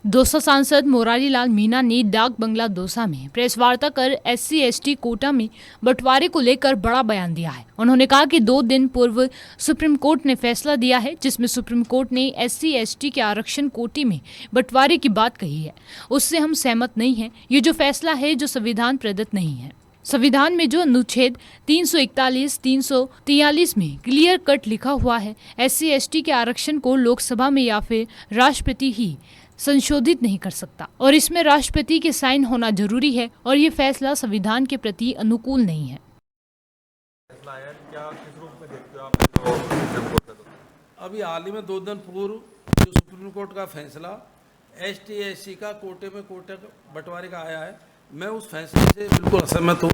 दौसा सांसद मुरारी लाल मीणा ने डाक बंगला दौसा में प्रेस वार्ता कर SC/ST कोटा में बंटवारे को लेकर बड़ा बयान दिया है। उन्होंने कहा कि 2 दिन पूर्व सुप्रीम कोर्ट ने फैसला दिया है जिसमें सुप्रीम कोर्ट ने SC/ST के आरक्षण कोटे में बंटवारे की बात कही है, उससे हम सहमत नहीं हैं। ये जो फैसला है जो संविधान प्रदत्त नहीं है। संविधान में जो अनुच्छेद 341, 343 में क्लियर कट लिखा हुआ है, SC/ST के आरक्षण को लोकसभा में या फिर राष्ट्रपति ही संशोधित नहीं कर सकता और इसमें राष्ट्रपति के साइन होना जरूरी है और ये फैसला संविधान के प्रति अनुकूल नहीं है। क्या किस रूप में देखते हो आप? अभी हाल ही में 2 दिन पूर्व जो सुप्रीम कोर्ट का फैसला ST/SC का कोटे में कोटे बंटवारे का आया है, मैं उस फैसले से बिल्कुल असहमत हूँ।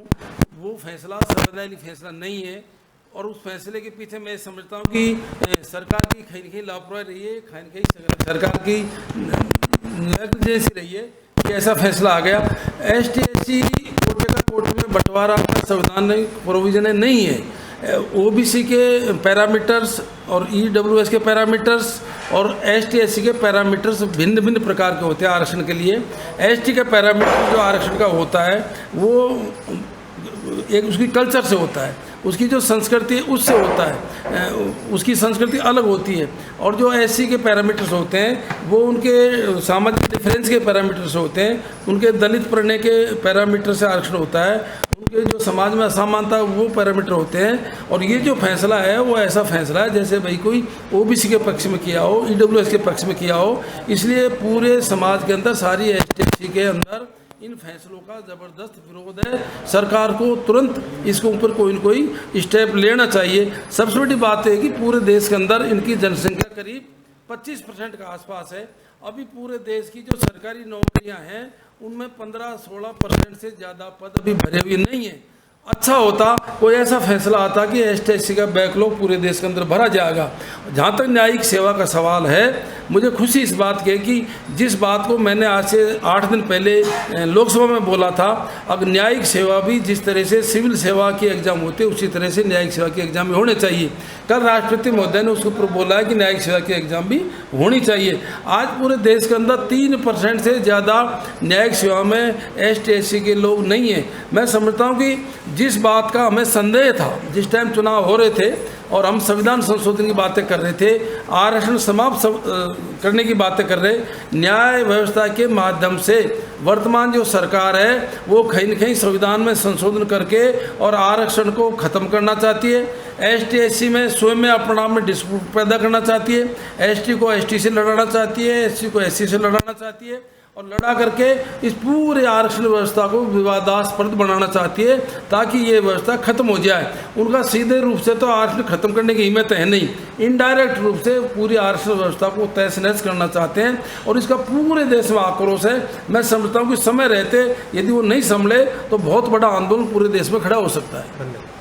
वो फैसला संवैधानिक फैसला नहीं है और उस फैसले के पीछे मैं समझता हूँ कि सरकार की कहीं न कहीं लापरवाही रही है, कहीं न कहीं सरकार की नेग्लिजेंसी रही है कि ऐसा फैसला आ गया। ST/SC कोटे का कोटे में बंटवारा संवैधानिक प्रोविजन नहीं है। OBC के पैरामीटर्स और EWS के पैरामीटर्स और ST/SC के पैरामीटर्स भिन्न भिन्न प्रकार के होते हैं आरक्षण के लिए। ST का पैरामीटर जो आरक्षण का होता है वो एक उसकी कल्चर से होता है, उसकी जो संस्कृति है उससे होता है, उसकी संस्कृति अलग होती है। और जो SC के पैरामीटर्स होते हैं वो उनके सामाजिक डिफरेंस के पैरामीटर्स होते हैं, उनके दलित प्रणय के पैरामीटर से आरक्षण होता है, उनके जो समाज में असमानता वो पैरामीटर होते हैं। और ये जो फैसला है वो ऐसा फैसला है जैसे भाई कोई OBC के पक्ष में किया हो, EWS के पक्ष में किया हो। इसलिए पूरे समाज के अंदर सारी ST/SC के अंदर इन फैसलों का ज़बरदस्त विरोध है। सरकार को तुरंत इसके ऊपर कोई न कोई स्टेप लेना चाहिए। सबसे बड़ी बात है कि पूरे देश के अंदर इनकी जनसंख्या करीब 25% के आसपास है। अभी पूरे देश की जो सरकारी नौकरियां हैं उनमें 15-16% से ज़्यादा पद अभी भरे हुए नहीं हैं। अच्छा होता कोई ऐसा फैसला आता कि ST/SC का बैकलॉग पूरे देश के अंदर भरा जाएगा। जहाँ तक न्यायिक सेवा का सवाल है, मुझे खुशी इस बात की है कि जिस बात को मैंने आज से 8 दिन पहले लोकसभा में बोला था, अब न्यायिक सेवा भी जिस तरह से सिविल सेवा के एग्जाम होते हैं उसी तरह से न्यायिक सेवा के एग्जाम भी होने चाहिए। कल राष्ट्रपति महोदय ने उसके ऊपर बोला है कि न्यायिक सेवा के एग्जाम भी होनी चाहिए। आज पूरे देश के अंदर 3% से ज़्यादा न्यायिक सेवा में ST/SC के लोग नहीं हैं। मैं समझता हूँ कि जिस बात का हमें संदेह था जिस टाइम चुनाव हो रहे थे और हम संविधान संशोधन की बातें कर रहे थे, आरक्षण समाप्त करने की बातें कर रहे, न्याय व्यवस्था के माध्यम से वर्तमान जो सरकार है वो कहीं न कहीं संविधान में संशोधन करके और आरक्षण को ख़त्म करना चाहती है। ST/SC में स्वयं में अपने आप में डिस्प्यूट पैदा करना चाहती है। ST को ST से लड़ाना चाहती है, SC को SC से लड़ाना चाहती है और लड़ा करके इस पूरे आरक्षण व्यवस्था को विवादास्पद बनाना चाहती है ताकि ये व्यवस्था खत्म हो जाए। उनका सीधे रूप से तो आरक्षण खत्म करने की हिम्मत है नहीं, इनडायरेक्ट रूप से पूरी आरक्षण व्यवस्था को तहस नहस करना चाहते हैं और इसका पूरे देश में आक्रोश है। मैं समझता हूँ कि समय रहते यदि वो नहीं संभले तो बहुत बड़ा आंदोलन पूरे देश में खड़ा हो सकता है। धन्यवाद।